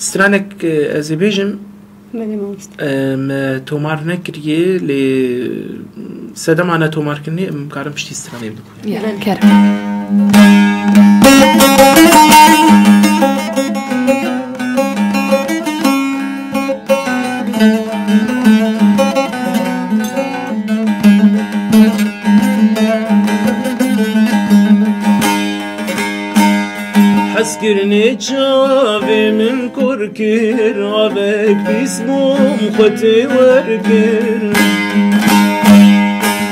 سترانك أزيبيجم ما تومار نكريه ل سدم أنا تومار كني مقارن بشتي ستراني بدكم يلا كرم حسكرني تشافي من كركر عبك باسمهم خطي وركر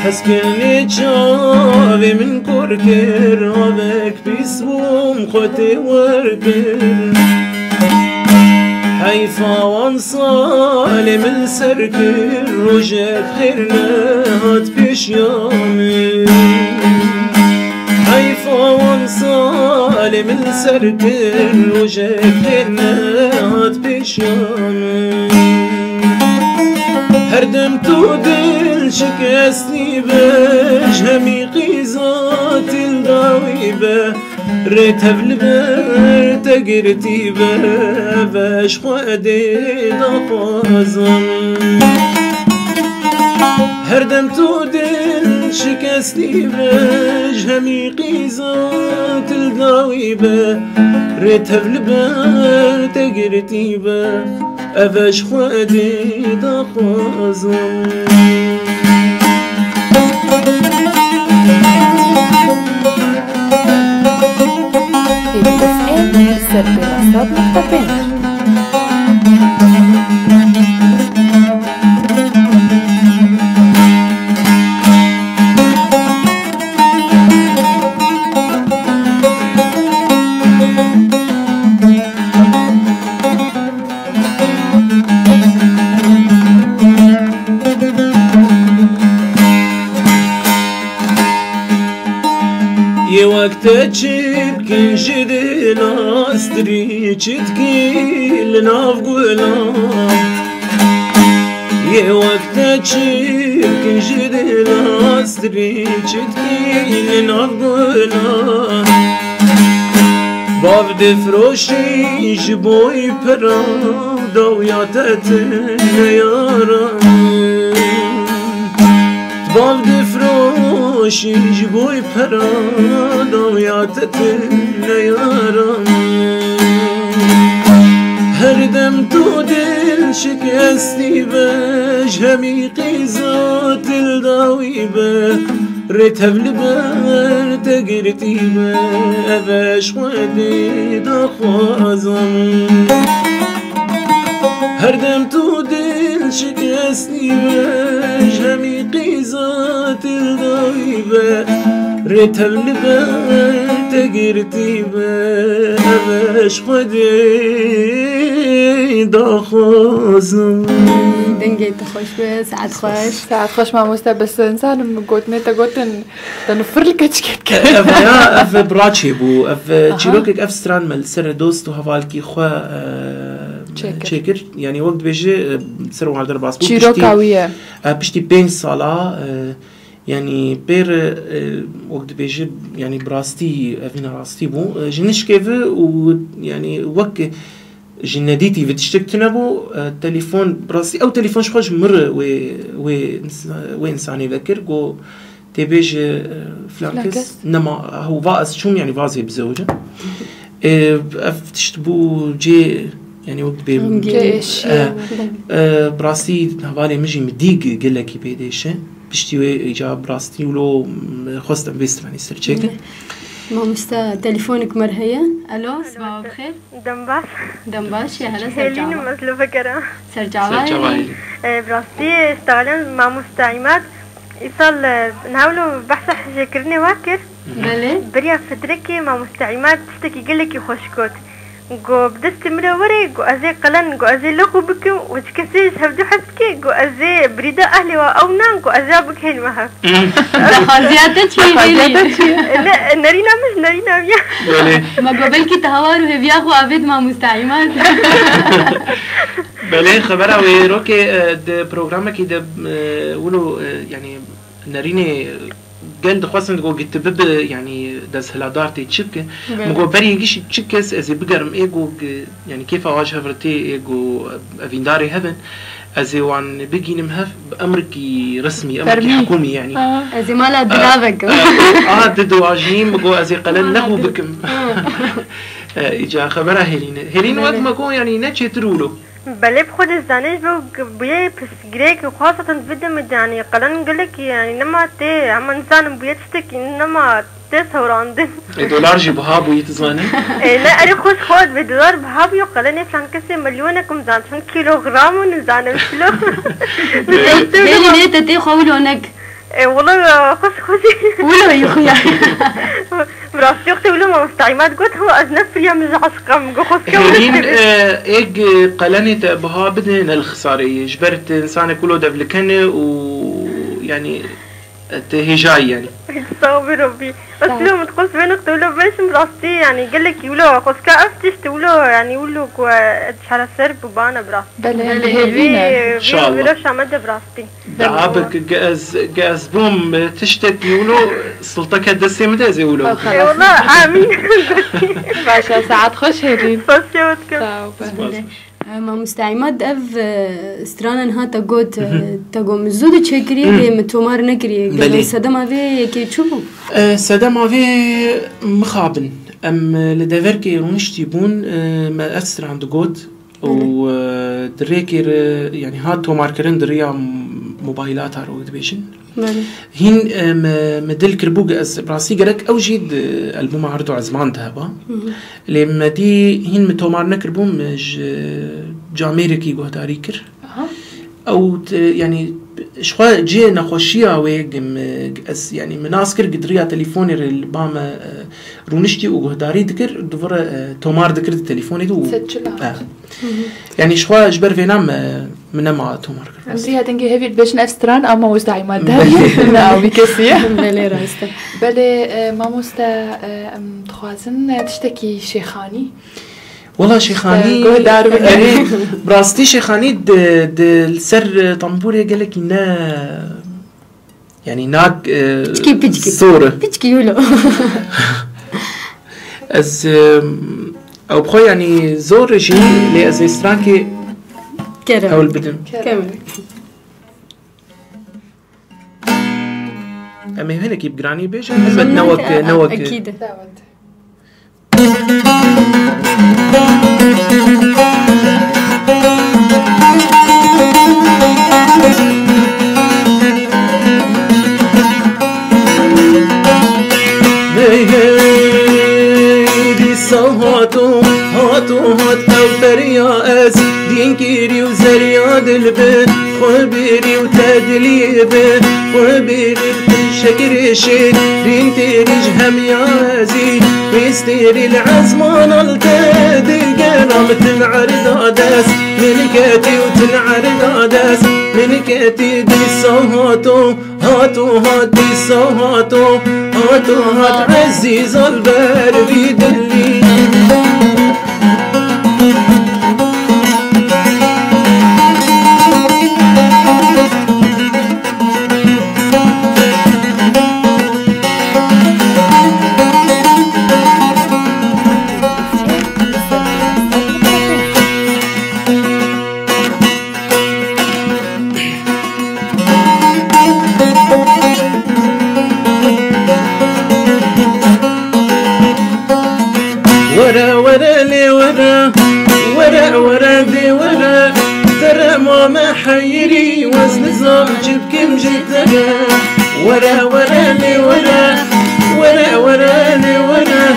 حسكرني تشافي من كركر عبك باسمهم خطي وركر حيفا وانصالي من سركر رجاك خيرنا هات بيش يامي حيفا وانصالي من سركر وجاكرنا هات بيشامي هردم تودل شكستني باش همي قيزات الداويبة ريتها بالبر تقرتي باش خودي دقازم هردم تودل شكستني باش همي قيزات الداويبة ريتها بالبر تقرتي باش خودي دقازم وقت تشيب كن جدي لاستري تشتكي لناف قولات يا وقت تشيب كن جدي لاستري تشتكي لناف قولات بافد فروشي جبوي برادا وياتتن ياران بافد فروشي جبوي برادا وياتتن ياران هردم تودل شكستي باش همي قيزات الداويبة ريتها بالبر تقرتي باش خودي دخوازم هردم تودل شكستني باش همي قيزات الداويبة ريتها بالبر تقرتي باش خودي دخوازم دنجي تخوش بس ساعات خوش ساعات خوش مع موسى بس انسان قلت متى قلت نفر لك كيف يا اف براتشي بو اف تشيروكك اف ستران مال سر دوست وهفالكي خوا تشيكر يعني وقت بيجي سروا على درب باسبور تشيروكاويه بشتي بين صاله يعني بير وقت بيجي يعني براستي افينا راستي بو جنش كيف ويعني وك جنديتي بتشتك تنبو تليفون براسي او تليفون شخوش مر و انساني ذكر جو تبيج فلانكس نما هو فاز شوم يعني فازي بزوجه تشتبو جي يعني وقت جيش براسي هوالي مجي مديق قال لك بيديش بشتي اجاب براستي ولو خست بيست يعني سيرتشيك مامستا تليفونك مرهية الو صباح الخير دمباش يا هلا سرجعوا هلين مسلو فكرة سرجعوا براستي اشتغلن مع مستعمات يصل نحاولوا بحث شكرني واكر بلي بريا فتركي مع مستعمات تشتكي قلك يخشكوت جو بدست مروري جو ازي قلن جو ازي لقو بكم وتكسيش هبدو حسكي جو ازي بريدا اهلي واونان جو ازابك هين مها خازياتك في نارينا مش نارينا بيا ما قبلكي تهوار وهي بياخو ابد مع مستعمات بلين خبره ويروكي د برنامج كده ولو يعني ناريني قال دخواستن دقو قتبب يعني داز هلادارتي تشبك مقو بري يجيش تشكس ازي بقرم ايقو يعني كيف اواج هفرتي ايقو افينداري هفن ازي وان بيجي نمهف بامريكي رسمي امريكي حكومي يعني ازي مالا دلابك ددو واجين مقو ازي قلن له بكم اجا خبرها هيلين وقت ما كون يعني نتشي ترولو بله بخود الزانش بويا بس جريك وخاصة بدم يعني قلن قلك يعني نما تي عم انسان بويا تشتكي نما تي سوراندن دولار جي بهابو يتزاني لا اري خوش خود بدولار بهابو يقلن فلان كسي مليونكم زان شن كيلوغرام ونزان مشلو هيلي نيتا تي خولونك والله خوشي ولا يا خويا براسي اختي ولا ما مستعمات قلت هو اذنب فيا من عسقم قو خوش هين ايج قلنت بها بدنا الخسارة جبرت انسان كله دبلكنه ويعني هجاي يعني صابر ربي بس لو متقلت بينك تقولوا باش براسي يعني قال لك يقولوا خوش كافتش تقولوا يعني يقولوا شحال سرب وبانا براسي بله هيفينا ان شاء الله بيروش عمد براسي دعابك جاز بوم تشتت يقولوا سلطك هدسي متى زي يقولوا والله امين باشا ساعات خوش هيرين فسيوتكم ما مستعمات اف سترانا نها تاقو مزود تشكري متومار نكري سدام افي كي تشوفو سدام افي مخابن ام لدفركي رونشتي بون ما اثر عند جود و دريكير يعني هات تومار كرن دريا موبايلات هارو دبيشن هين مدل كربوج اس براسي قالك اوجد البوم عرضو عزمان دهبا لما دي هين متومار نكربو مج جاميركي جوهداري كر او يعني شخوا جي نخوشيا ويجم اس يعني مناسكر قدريا تليفوني الباما رونشتي وجوهداري ذكر دفر تومار ذكر التليفوني دو يعني شخوا اجبر فينام من ما تومار امزي هتنجي هيفي باش نفستران اما وزعي ما داري نعم بكسيه بلي راسته بلي ما مستا تخوازن تشتكي شيخاني والله شيخاني براستي شيخاني السر طنبوري قالك إنه يعني ناك بيجكي صورة بيجكي يولو از او بخوي يعني زور شيء اللي از استرانكي كرم او البدم كمل اما هنا كيب جراني بيش هلبت نوك اكيد هاتو او فريا اس دين كيري وزرياد البن خبيري وتدليبن خبيري شكر شيء دين تيريج هم يازي ويستيري العزمان التدي قرام تنعرض عدس ملكتي وتنعرض عدس ملكتي دي صهاتو هات دي صهاتو هات عزيز البر بيدلي ما حيري وزن زام جبكم جتنا ورا لي ورا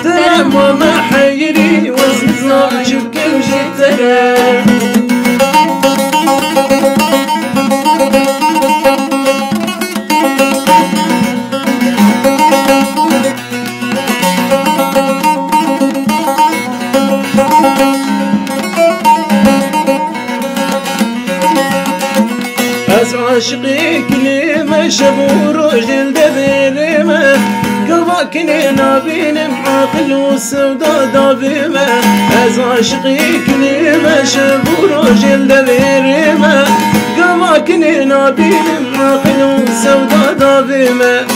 ترى ما حيري وزن زام جبكم جتنا عاشقي كلمة شبور رجل دبيرمة قلبك نابين معاقل والسودا دابمة عاشقي كلمة شبور رجل دبيرمة قلبك لكن نابين عقل سودا دابما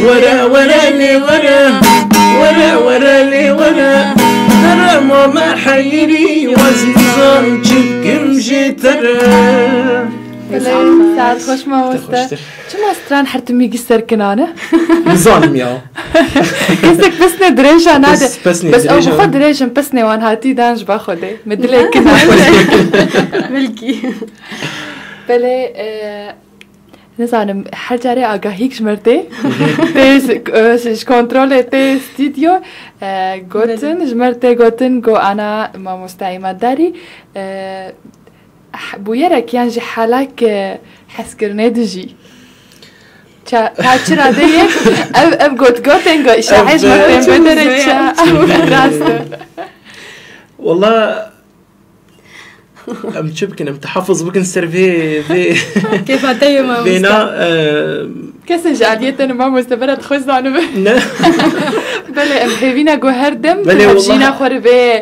ورا ورا لي ورا ورا ورا لي ورا ترى ما حيري وزيزان جبكم جيترا ساعت خوش ما وسته چما استران حرت میگی سرکنانه نظام يا كسك بس ندريش انا بس او بخد دريش بس نوان هاتي دانج باخده مدلك كنا ملكي بله نزانم هر جاره آگاهی شمرده تیز کنترل تیز استودیو گوتن شمرده گوتن گو انا ما مستعیمت داری بویرک یعنی حالک حس کرنه دجی چرا دیگه اب گوتن گو اشتاعش مطمئن بداره چه راسته والله ام تشبكن ام تحفظ بكن سيرفي كيف هتي ما بينا كسج عاليتنا ما مستبرد خوز عنه بله ام هيفينا جو هردم بجينا خربي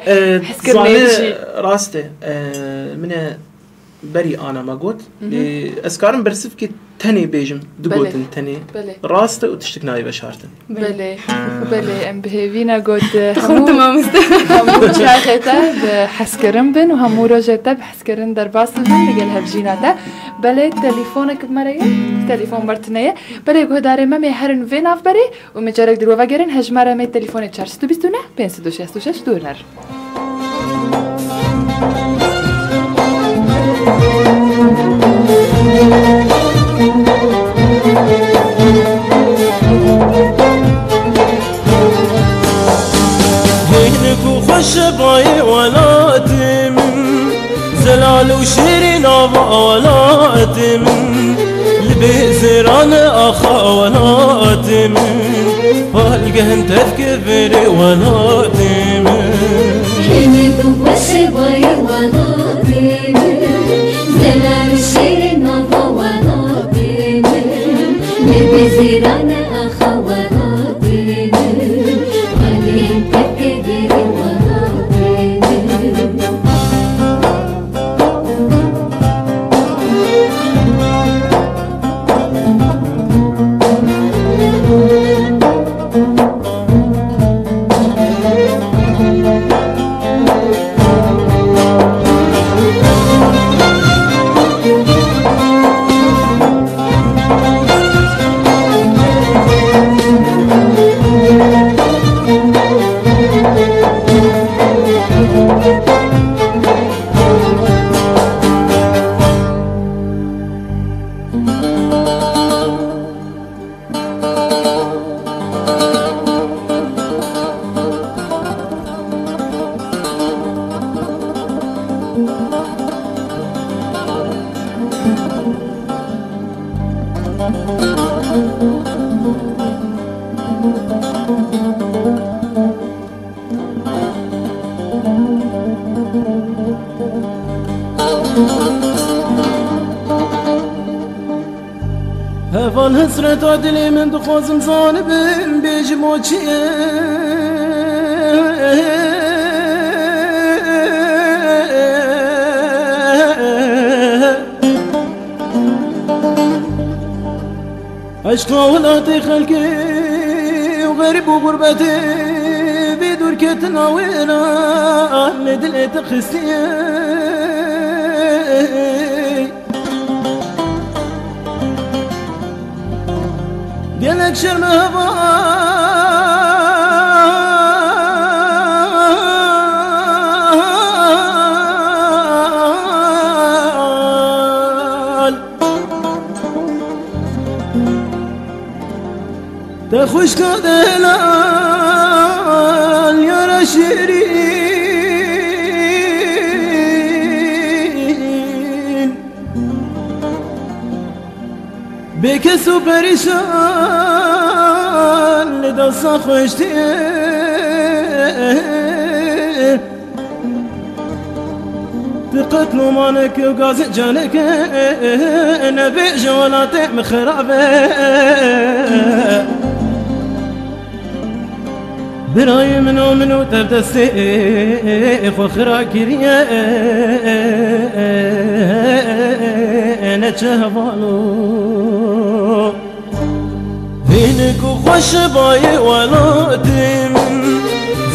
حس كرنيجي راسته من بري انا ما قلت اسكارم برسف كي تاني بيجم دقوتن تاني راسته وتشتكناي بشارتن بله بله ام بهيفينا قد خمت ما همو شاخته بحسكرن بن وهمو روجته بحسكرن در باصل بن لقلها بجينا ده بله تليفونك بمريه تليفون مرتنيه بله جو داره ما مهرن فين اف بري ومجرك درو وگرن هجمره مي تليفون 429 566 دورنر خوش باي ولاتم زلال وشيرين ولاتم لبزران اخا ولاتم فالقهن تذكر ولاتم خوش باي ولاتم زلال وشيرين ولاتم لبزران اخا ولاتم فالقهن تذكر هفال حسرت دلی من دخوازم زانبم بیجم و چیه عشق ولاتي خلقي وغريب وغربتي بدور كتنا وينا ندلي تخسي قالك شرم تخوش كدلال يا رشيرين بكسو بريشان لدصا خوشتين تقتلوا مانك وقاز جانك نبي جولاتي مخرابه براي منو تبدا السيف وخرا كريا انا نجهوالو هينكو خوش باي ولادي من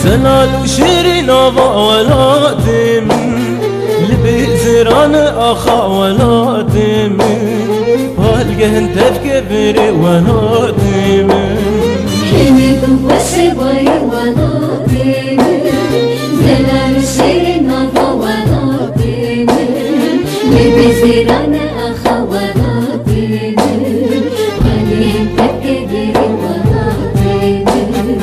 زلال وشيرين ابا ولادي من لبي زران اخا ولادي من هالقه انت بكبري ولادي من هينكو خوش باي ولادي من زلال وشيرين ابا ولادي من لبي زران اخا ولادي من ولين تكبري ولادي من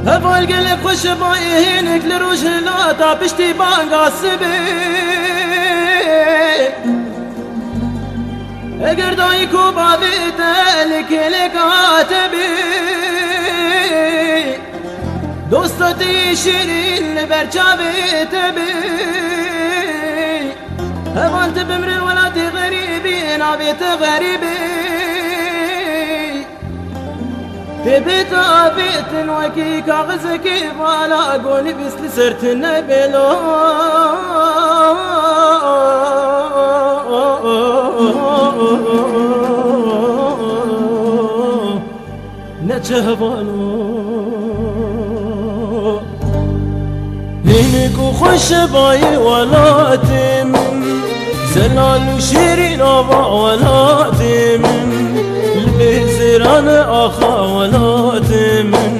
هفال قلب خوش بايهينك لروش لاتا بشتي بانقا سبي اگر دايكو بابيت لك لكاتبي دوستتي شيرين لبرچاوي تبي هفال تبمر الولاد غريبين عبيت غريبي بيت عبيت وكي كاغزك بالا قولي بس لسرت النبلو نجهبالو هينكو خوش باي ولاتي من زلال وشيرين ابا ولاتي من زران اخا ولادي من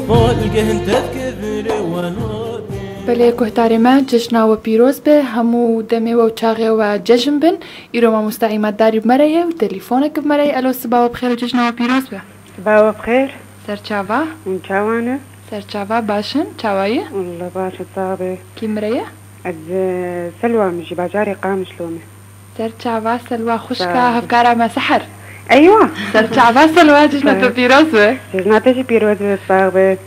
والقه انت بكبري ولادي بله كهتاري ما جشنا و بيروز به همو دمي و چاغي و جشن بن ايرو ما مستعيمات داري بمريه و تليفونك بمريه الو صباح بخير جشنا و بيروز به صباح بخير سر چاوا ونشاوانا سر چاوا باشن چاوایی والله باشا صابي كي مريه از سلوى مجي باجاري قامش لومي سر چاوا سلوى خشكا هفكارا ما سحر ايوه سر چاوا سلوى جشنا تو بيروز به ججنا تجي بيروز صاغبي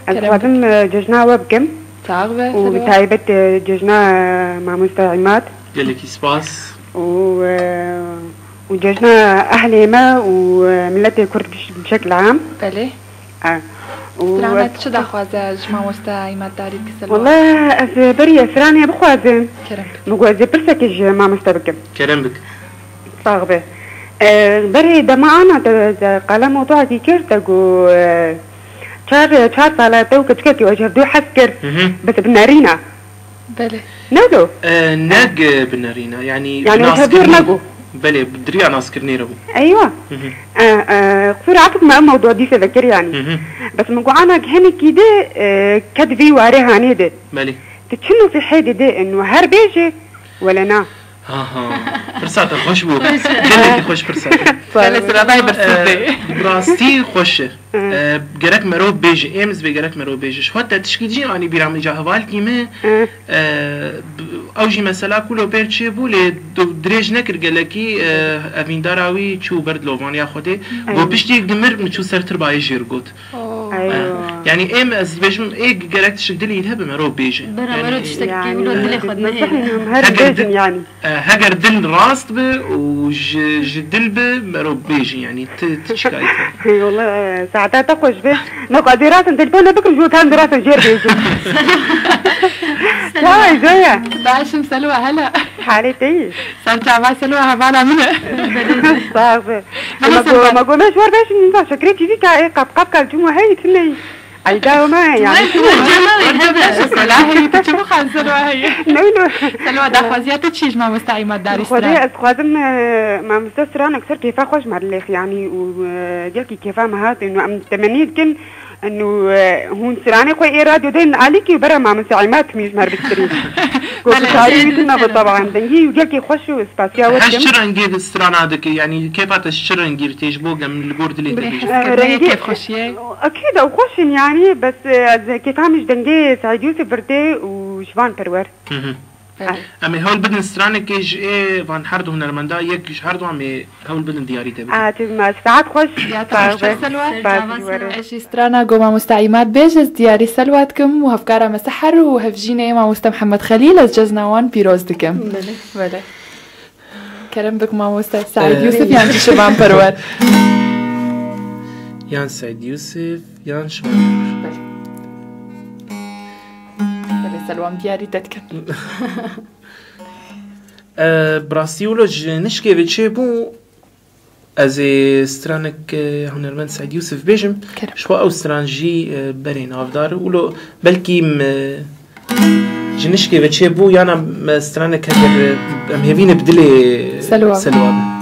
الخادم ججنا وبكم صاغبي وتعيبت ججنا مع مستعمات قالك سباس وججنا اهلي ما وملت الكرد بشكل عام بله سلامت شو دخوازه جمع مستعمات داري بسلوى والله از بري اسراني بخوازن كرم مقوازي برسكج ما مستبكم كلام بك صاغبي بري ده معنا قلم موضوع كير تقو شار صلاة توك تكتي وجه دو حسكر بس بنارينا بله نودو ناق بنارينا يعني تدور نقو بلي بدريع ناس كرنيرة ايوه قصور عطف ما موضوع دي سذكر يعني بس مقو انا هني كده كدفي واريها نيده بلي تتشنو في حيدي ده انه هر بيجي ولا نا برساتة خوش بو قلت خوش برساتة بله سلامي برساتة براستي خوش گرک مرو بیج امز به گرک مرو بیجش حتی تشکیجی آنی بیرام جاهوال کیمه اوجی مثلا کلو برچه بوله درج نکر گلکی اوین داراوی چو برد لومانیا خوده و پشتی گمر مچو سرتر بای جیر گوت ايوه يعني ام از بيجم جركت شدلي يلهب مرو بيجي برا مرو تشتكي ولو دلي خدنا هيك هر بيجن يعني هاجر دل راست به وجدل به مرو بيجي يعني تشكايته اي والله ساعتها تقوش به نقعد دراسة تلفون بكره شو كان دراسة جير بيجي لا جاية داعش مسلوى هلا حالتي سرجع مع سلوى هبانا منها صافي ما قولناش ور باش ننسى شكريتي دي كاي قب كالجمعة هي تني عيدا وما يعني لا هي تشوفوا خان سلوى هي نو سلوى دا خوازيات تشيج ما مستعيمات داري خوازي خوازم ما مستسران اكثر كيفا خوش مع يعني وديالكي كيفا مهات انه ام تمنيت كن انه هون سراني خوي اي راديو دين عليكي برا ما مساعمات ميز مر بكتري كنت تعرفي لنا طبعا دنجي وديالكي خوش سباسيا وكم هالشر نجيب السران هذاك يعني كيف هالشر نجيب تيجبوق من الجورد اللي تبي كيف خوشيه اكيد او خوش يعني بس كيف مش دنجي سعيد يوسف بردي وشفان برور أمي هول بدن سترانك إيش إيه فان حردو هنا المندا يكش حردو أمي هول بدن دياري تبي. تسمع ساعات خوش يا ترى سلوى. إيش سترانا جوما مستعيمات بيجز دياري سلواتكم وهفكارا مسحر وهفجينا مع مست محمد خليل الجزنا وان بيروز دكم. بله. كلام بك مع مست سعيد يوسف يعني شبان برور. يان سعيد يوسف يان شبان. سلوام دياري تتكن براسيولوج نشكي بتشيبو از سترانك هنرمن سعيد يوسف بيجم شو او سترانجي برين افدار ولو بلكي جنشكي بتشيبو يانا سترانك هكر مهبين بدلي سلوام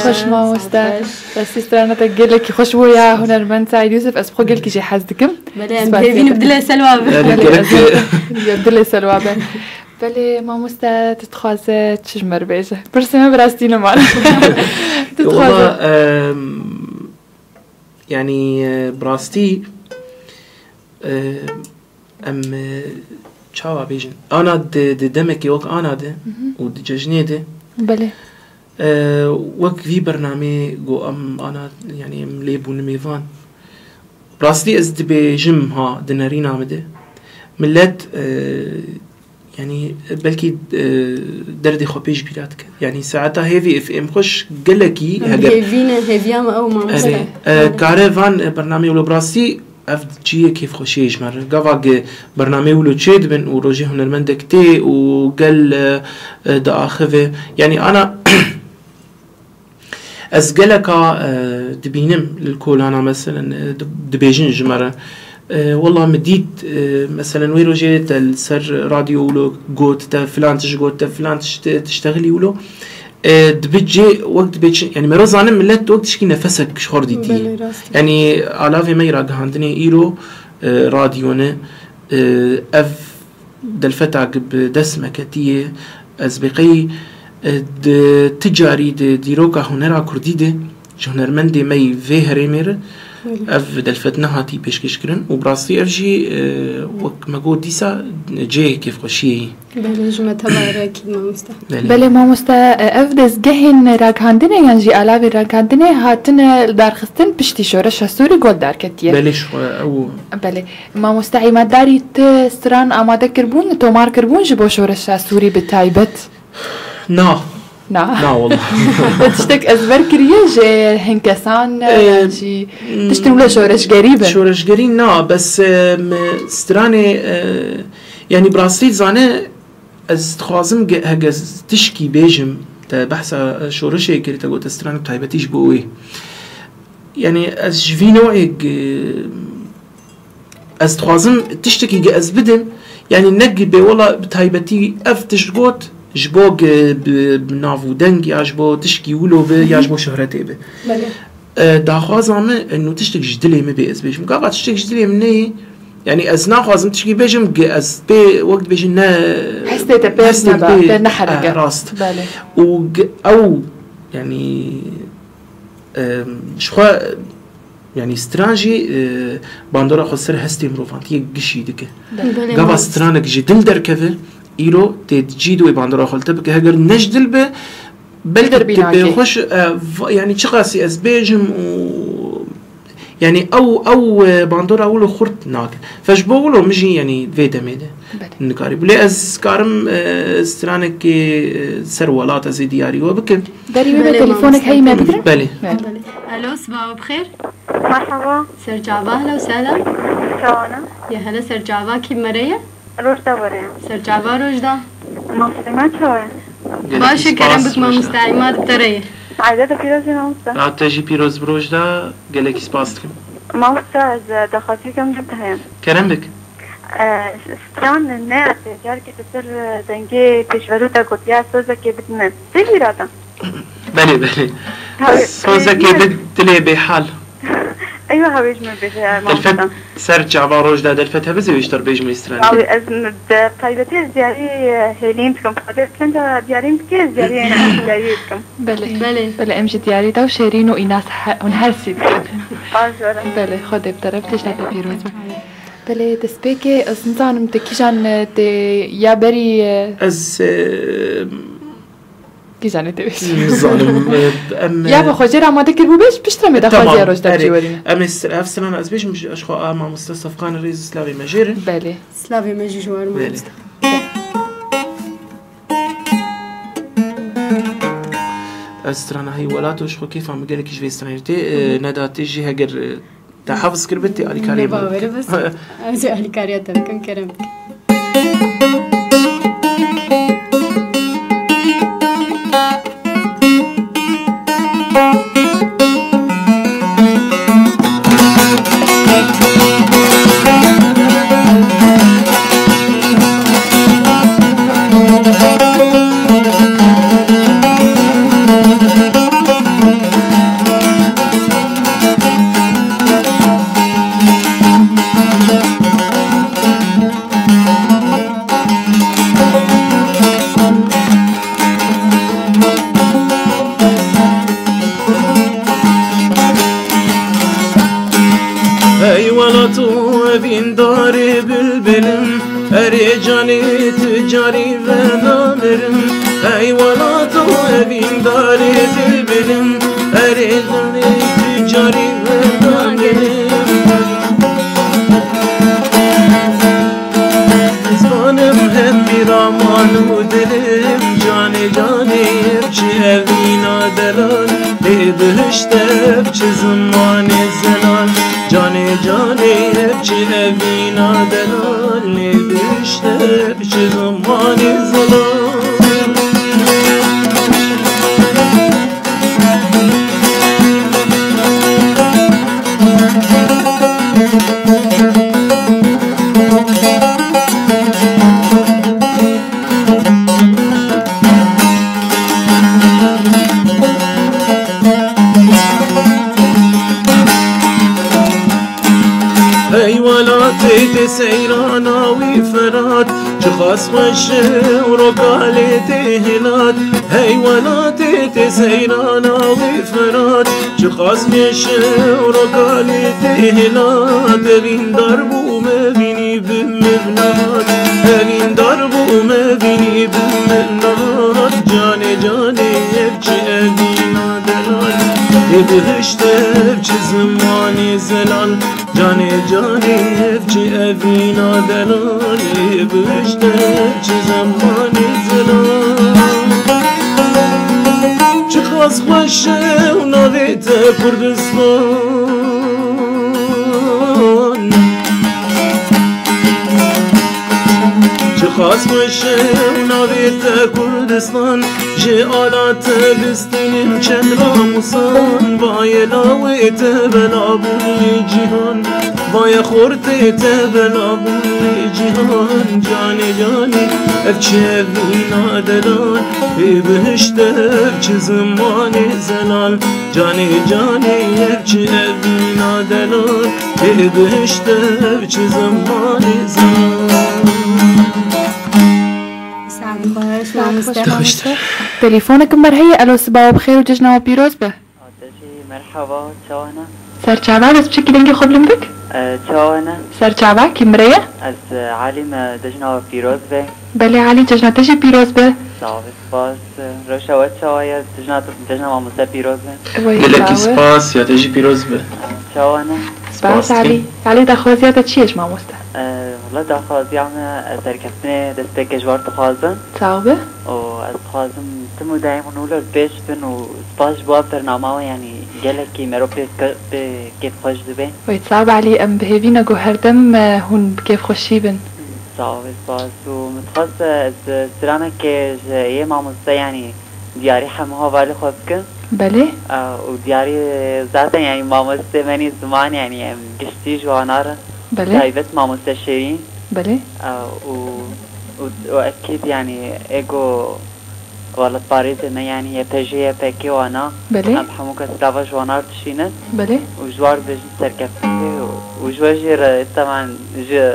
خوش ما مستاش بس استرانا تقول لك خوش ويا هنرمن سعيد يوسف اسبقوا قال لك شي حاسدكم بلين بدله سلوى بدله سلوى بلي ما مستا تتخاذ تشمر بيجه برسي ما براستينا معنا والله يعني براستي ام تشاوا بيجن انا دمك يوك انا ده ودجاجني ده بلي وك في برنامج جو ام انا يعني مليبون ميفان براستي ازد بجم ها دنارينا مده ملت يعني بلكي دردي خو بيش بيلاتك يعني ساعتها هيفي اف ام خوش قلكي هيفيام او ما كارفان برنامج ولو براسي اف جي كيف خوشيش مر قفاق برنامج ولو تشيد بن وروجي هنرمندك تي وقال دا اخذه يعني انا أزجلك دبينم للكولانا مثلا دبيجن جمرة والله مديت مثلا ويرو جيت السر راديو ولو قوت تا فلان تشقوت تا فلان تشتغلي ولو دبيجي وقت بيج يعني مروز أنا ملت وقت شكي نفسك شخور ديتي يعني على في ميرا عندني إيرو راديونا أف دلفتك بدسمة كتية أزبقي تجاري ديروكا هنرا كرديده هنرمندي مي في هريمير اف دلفتنا هاتي بيشكش كرن وبراسي اف جي وك مقول ديسا جي كيف خوشي بله جمع تبارك ما مستا بله ما مستا اف دز جهن راك هندنه ينجي علاوه راك هندنه هاتن دار خستن بشتي شورش سوري گل دار كتيه بله شو او بله ما مستعي ما داريت ستران اماده كربون تومار كربون جبو شورش سوري بتايبت نا والله تشتك أزبر كريج هنكسان يعني تشتري ولا شورش قريبا نا بس ستراني يعني براسيل زانه از تخوازم هجز تشكي بيجم بحث شورشي كري تقول تستراني بتايبتيش بوي يعني از في نوعي از تخوازم تشتكي از بدم يعني نقي بي والله بتايبتي افتش قوت جبوك بنافو دنگ يا جبو تشكي ولو به يا جبو شهرتي به دا خوازم انه تشتك جدلي ما بي اس بيش مقابل تشتك جدلي مني يعني از ناخوازم تشكي بيجم از بي وقت بيش نا حسيت بيرنا نحرق راست و او يعني شخوا يعني سترانجي باندورا خسر هستي مروفانتي قشي دكه قابل سترانك جدل دركفه إيرو تجيد ويباندرا خلت بك هجر نجدل به بلدر بخش يعني شخصي أزبيجم و يعني أو باندرا أولو خرط ناك فجبو أولو مجي يعني فيدا ميدا نكاري بلي أز كارم استرانك سروالات أزي دياري وبك داري بيبي تليفونك هاي ما بدر بلي ألو صباح بخير مرحبا سرجعبا هلا وسهلا شلونه يا هلا سرجعبا كيف مريا روجدا وريم سرجعبا روجدا مستعيمات شوية باشا كرم بك ما مستعيمات بتريه عايزة بيروز مامستا لا تجي بيروز بروجدا قالك سباستكم مامستا دخلتي كم جبتها كرم بك ستران الناس جاركي تصير دنجي بيشوروتا قد يا سوزا كي بدنا سيجي راتا بلي سوزا كي بدلي بحال ايوه هاويج من بيجي دلفت سرجع باروج دا دلفتها بزي ويشتر بيج من استراني هاوي ازمد طيبتي زياري هيلينتكم فقدت سنتا زيارين بكي زيارين زياريتكم بله امشي دياري دا وشيرين وإناس ونهرسي بله خود بطرف تشتغل بيروز بله تسبيكي از نزانم تكيشان يا بري از كيجاني تبيش ام يا بخوجر ما ذكر بوبش بشتري دخل زياروج تبجي ورينا ام سنه از بيش مش اشخو مع مستفقان الرئيس سلافي ماجير بله سلافي ماجي جوار مست استرانا هي ولاتو شخو كيف عم قالك ايش في استرانيتي ندا تيجي هاجر تحفظ كربتي على كاري بس ازي على كاري تبكن كرمك تجاري ونامرم حيوانات وابين داري بالبلم أريدني تجاري ونامرم زبانم هم بهشت بچه زمان زلال جانه جانه بچه اوینا دلال بهشت بچه زمان زلال سيرانا وفرات شخص وشه ورقالته هنات حيوانات سيرانا وفرات شخص وشه ورقالته هنات هرين ضربو ما بيني بمبنات هرين ضربو ما بيني بمبنات جاني جاني يبكي أبينا دلال بهشت بچه زمانی زلال جانه جانه بچه اوینا دلال بهشت بچه زمانی زلال چه خواست خوشه و ناویت کردستان چه خواست خوشه و ناویت کردستان جه آلات بستیم چند راموسان وای لاویت بلابوی جیهان وای خورتیت بلابوی جیهان جانی جانی افچه وینا دلال بهشت افچه زمان زلال جانی جانی افچه وینا دلال بهشت افچه زمان زلال تليفونك مرهية. الو صباح بخير وججنا وبيروز به. مرحبا تشاوانا. سر چاوا بس بشكل دنگي خبلم بك؟ تشاوانا. سر چاوا كي مرية؟ از علي ما دجنا وبيروز به. بلي علي ججنا تجي بيروز به. صافي سپاس روشاوت چاوايا دجنا ما موسى بيروز به. ملكي سپاس يا تجي بيروز به. تشاوانا. سپاس علي. علي دخوازيات تشيش ما موسى؟ والله دخوازي عنا سركفتني دستك جوار تخازن. صعبة؟ از خازم تمو دائما نقول بيش بن وسباش بواب برنامه يعني جالك كي مرو كيف خوش دبين. ويتصعب علي ام بهيفينا جو هردم هون كيف خوشي بن. صعب سباس ومتخصص از سرانا كي جاي مع مستي يعني دياري حمها بالي خوبك. بله. ودياري ذاتا يعني مع مستي مني زمان يعني قشتي جوانارة. بله. دايبت مع مستي شيرين. بله. واكيد يعني ايجو والله باريس انه يعني يبجي باكي وانا بله ام حموك سلافا جوانار تشينت بله وجوار بيجي سركفتي وجواجي طبعا جي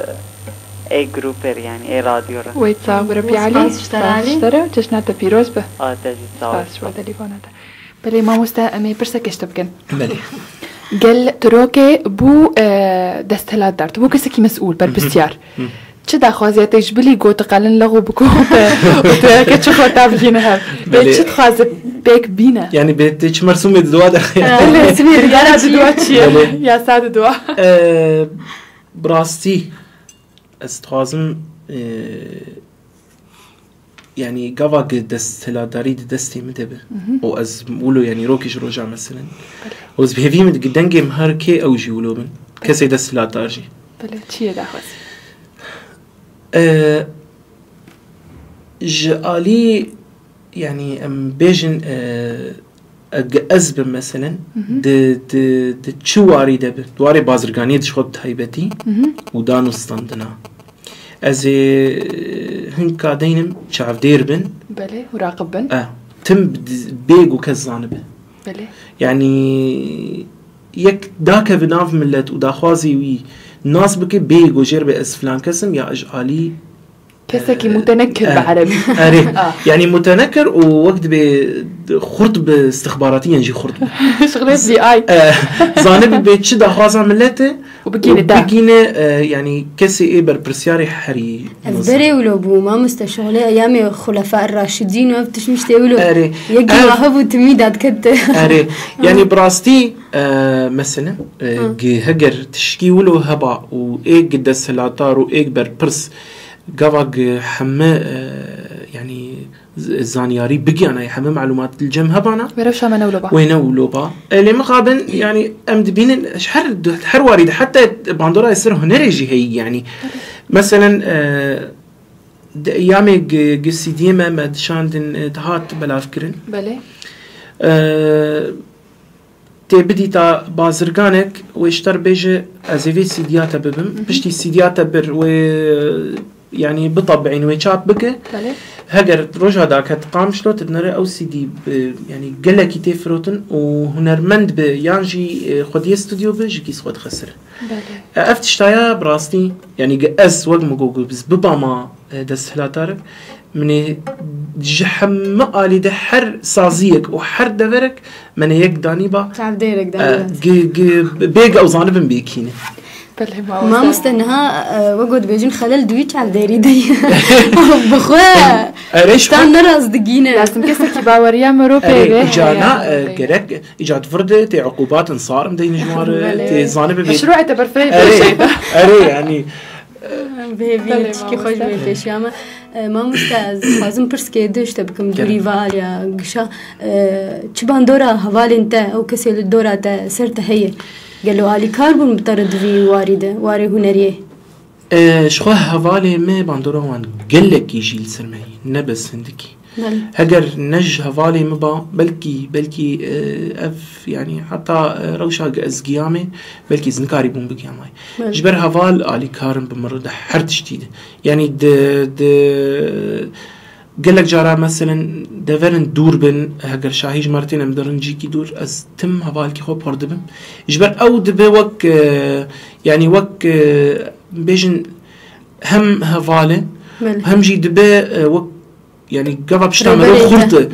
اي جروبر يعني اي راديو ويتصاب ربي علي اشترى وجشنا تبيروز به تجي تصاور شو تليفونات بله ما مستأمي برسك اشتبكن بله قال تروكي بو دستهلات دارت بو كسكي مسؤول بربستيار چه دخوازی تجبلی گوت قلن لغو بکوب و که چه خطاب بینه به چه دخواز بیک بینه یعنی به چه مرسوم دوا دخیل مرسوم دوا چیه یا ساعت دوا براستی استخوازم يعني قواق دستهلاداري دستي مدبه او از مولو يعني روكيش روجا مثلا وز بهفي مد قدنجي مهاركي او جيولو من كسي دستهلادارجي بله چیه دخواز جالي يعني ام بيجن أزب مثلا د تشواري دب دواري بازرگاني دشخوب تايبتي ودانو ستاندنا از هنكا دينم شعف دير بن بله وراقب بن تم بيجو كزانبه بله يعني يك داك بناف ملت وداخوازي وي ناس بكي بيجو جرب اسفلان كسم يا اجعالي كسكي متنكر بعربي يعني متنكر ووقت بخرط باستخباراتي ينجي خرط شغلات بي اي زانب بيتش داخوازا ملته وبقينا يعني كسي ايه بربرسياري حري البري ولو بو ما مستشغله ايام خلفاء الراشدين وفتش مش تقولوا يجي وهبوا تميدات كده يعني براستي مثلا هجر تشكي ولو هبا وايه قد السلاتار وايه بربرس قواق حما يعني زانياري بقي أنا يحمل معلومات الجم هبانا ويروشا ما نولوبا وينولوبا اللي مقابل يعني أمد بين حر وارد حتى باندورا يصير هنريجي هي يعني مثلا أيامي قصي ديما ما دشاندن تهات بلا فكرن بله تبدي تا بازرگانك ويشتر بيجي ازيفي سيدياتا ببم بشتي سيدياتا بر و يعني بطبعين ويشات بك هجر روج هذاك تقام شلو تدنر او سي دي يعني قال لك تفروتن وهنرمند بيانجي خدي استوديو بيجي كيس خد خسر افتشتايا براستي يعني اس وقت مجوجل بس بباما دس هلاتارك من جحم قالي ده حر سازيك وحر دفرك من يك داني با تعب ديرك داني بيج او زانبن بيكيني ما مستنها وقعد بيجون خلال دويتش على ديري دي بخوا اشتان نرأس دقينة لازم كسر كباوريا مروبي اجانا جرك اجاد فرد تي عقوبات انصار مدين جمار تي زانب مشروع تبرفي اري يعني بيبيت كي خوش بيفيش ياما ما مستاز لازم برسكي دوش تبكم بريفال يا قشا تشبان دورا هوال انت او كسي الدورا تا سرت هي قالوا علي كاربون بطرد في واردة واري هنريه شخوه هوالي ما باندورا وان قلك يجي لسرمي نبس عندكي هجر نج هوالي مبا بلكي اف يعني حتى روشا ازقيامي بلكي زنكاري بون بقيامي جبر هوال علي كارم بمرض حرت شديد يعني قالك جارا مثلا دفرن دور بن هجر شاهيج مرتين ام درنجي كي دور از تم هوالكي خو بردبم جبر او دبه وك يعني وك بيجن هم هوالي هم جي دبه وك يعني قبل بشتعمل خلطة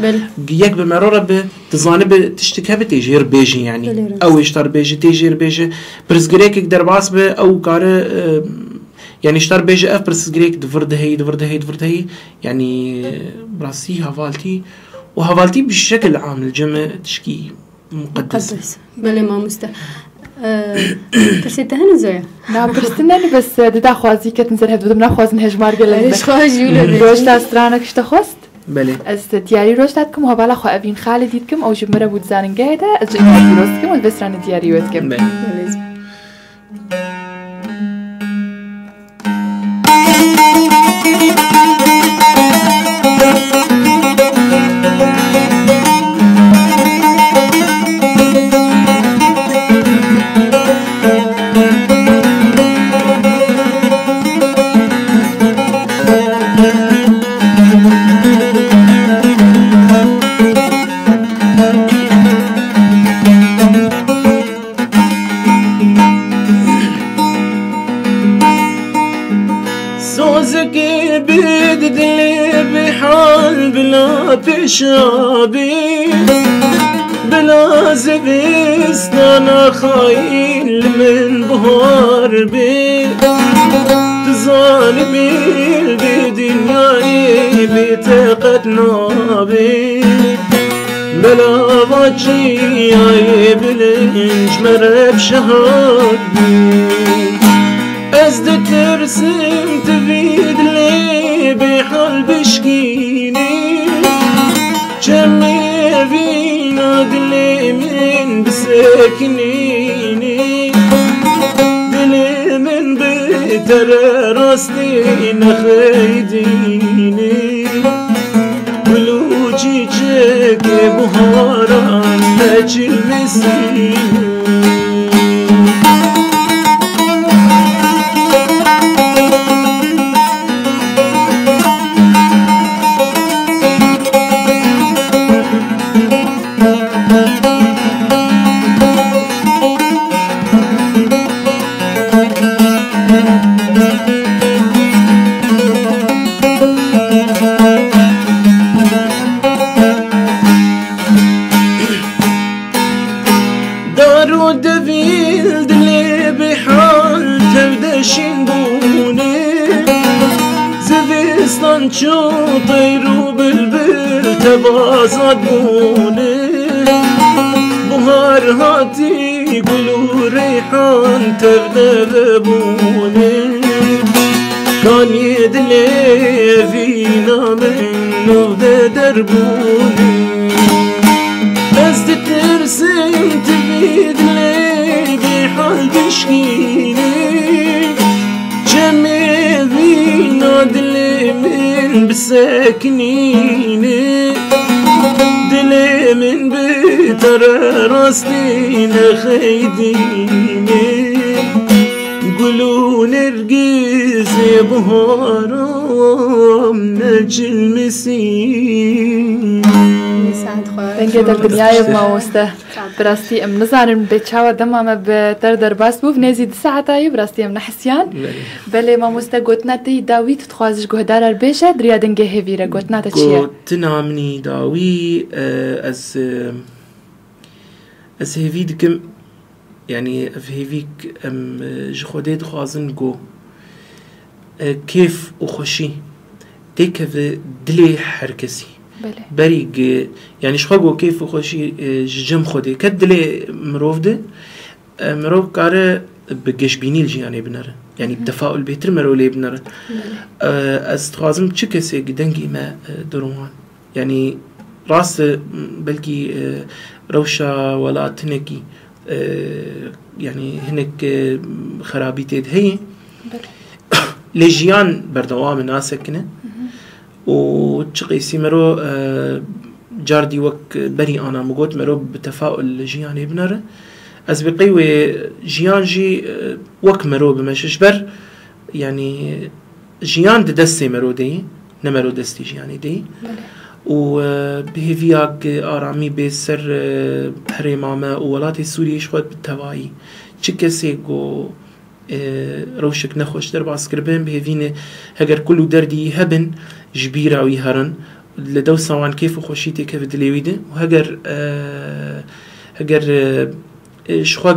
يك بمرارة بتزانب تشتكى بتيجير بيجي يعني أو يشتر بيجي تيجير بيجي برزقريك يقدر باس به أو كاره يعني اشتر بيجي برزقريك دفرد هي يعني براسي هفالتي وهفالتي بشكل عام الجمع تشكي مقدس بلي ما مسته برسيت هنا زويا لا برستناني بس دا خوازي كتنزل هبدو من خوازن هجمار قال ايش خواج يولد روش تاسترانك اشتخوست بله از دياري روش تاتكم وهبالا خو ابين خالديتكم او جمره بودزانن قاعده از جينا روستكم والبسران دياري وتكم شابي بلا زبستان خاين من بهار بي تظالمي بدنياي بتقتنا بي بلا باجي بلنج مرب شهاد بي ازد ترسم تفيد لي بحال بشكيني جمعي فينا دلي من بسكنيني دلي من بيتر راستي نخيديني بلوجي جاك بهاران نجي المسين شو طيروا بالبل تبازد بوني بهار هاتي قلوا ريحان تغنى بوني كاني دلي فينا منو دربوني بس ترسم تبيد لي بحال بشكيني جمي فينا دلي من بساكنيني دلي من بيتر راستين خيديني قولوا نرقص بهارم نجل مسين دنگه در دنیای مامۆستا براستی ام نزانم بچاوە دەمامە بەتەر دەرباس بوو نێزی دو ساعتایی براستی ام نەحسیان بەلێ مامۆستا گوتنەتی داوی تخوازش گۆدارە بێژە دریا دەنگە هێویرە گوتناتە چییە؟ گوتنا منی داوی ez hêvî dikim yani ev hêvîk em ji Xwedê dixwazin got kêf û xweşî têkeve dilê her kesî berî yani ji xwe got kêf û xweşî ji cem Xwedê ket dilê mirov de mirov kare bi geşbînî li jiyanê binere yani tefaül bêtir mirov lê binere ez dixwazim çi kesê dengê me dirûhan yani rast belkî rewşa welat hinekî yani hinek xerabî tê heye lê jiyan berdewamê nasekine û çi qîsî mero cardî wek berî ana min got mero bi tefaül li jiyanê binere ez bi qey wê jiyan jî wek mero bimeşe ji ber yani jiyan di destê mero deyê ne mero destê jiyanê deyê û bihêviyak aramî bê ser herêma me û welatê Sûriyê ji xwe bi tevahî çi kesê got rewşek nexweş derbas kiribin bihêvîne heger kul û derdî hebin ji bîra wî herin li dewsa wan kêf û xweşî têkeve dilê wî de û heger ji xwe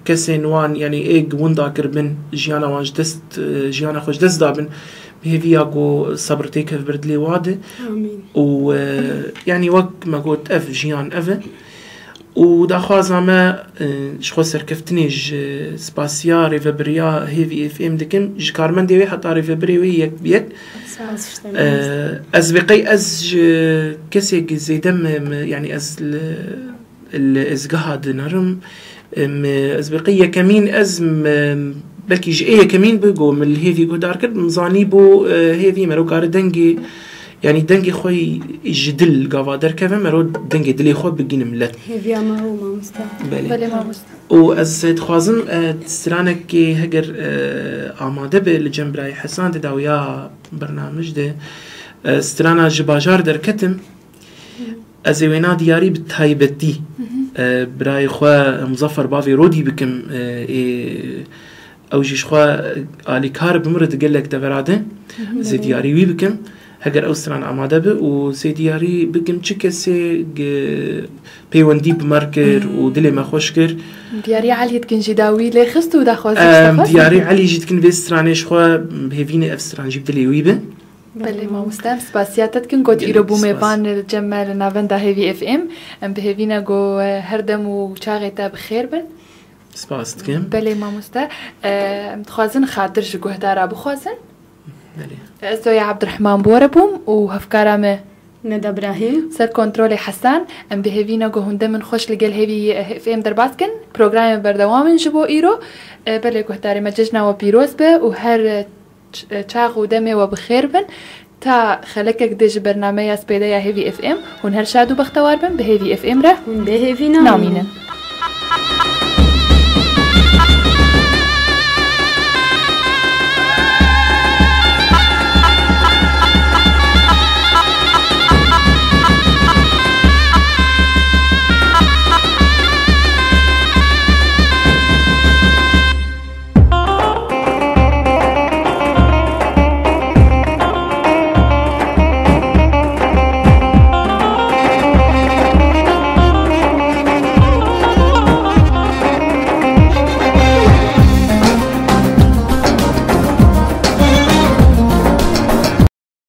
kesên wan yani êk winda kiribin jiyana wan ji dest jiyana xwe ji dest dabin bihêviya got sabr têkev bir dilê wa de û yani wek me got ev jiyan ev e û daxwaza me ji xwe serkeftinê ji spasiya rêveberiya Hêvî FM dikim ji karmendê wê heta rêveberê wê yek bi yek ez bi qey ez ji kesekî zêde yani ez li ezgeha dinerim ez bi qey yekemîn ez belkî ji ê yekemîn bi got min li hêvî guhdar kir mizanî bû hêvî mero kare dengê yani dengê xwe ji dil gava derkeve mero dengê dilê xwe bigîne millet hêviya me û mamoste belê mamoste û ez dixwazim stranekê heger amade be li cem birayê Hesan de dawiya bernamij de strana ji bajar derketim ez ê wêna diyarî bi taybetî birayê xwe Muzaffer bavê rodî bikim ew jî ji xwe alîkar bimire di gelek deverade ez ê diyarî wî bikim heger ew stran amade bi û sê diyarî bikim çi kesê peywendî bi me kir û dilê me xweş kir diyarî Elî dikin jî dawî lê xist û daxwazî diyarî Elî jî dikin vê stranê ji xwe hêvînê ev stran jî bi dilê wî be belê mamoste em spasiya te dikin got îro bû mêvan li cem me li navenda Hêvî FM em bihêvîne got her dem û çaxê te bi xêr bin spas dikim belê mamoste em dixwazin xatir ji guhdara bixwazin ez doya Abdurrahman bore bûm û hevkara me Neda Ibrahim ser kontrolê Hesan em bihêvîne got hunde min xweş li gel Hêvî FM derbas kin programê berdewamin ji bo îro belê guhdarê me cejna we pîroz be û her çax û demê we bi xêr bin ta xelekek dê ji bernameya spêdeya Hêvî FM hûn her şad û bextewar bin bi Hêvî FM re hûn bê hêvî namînin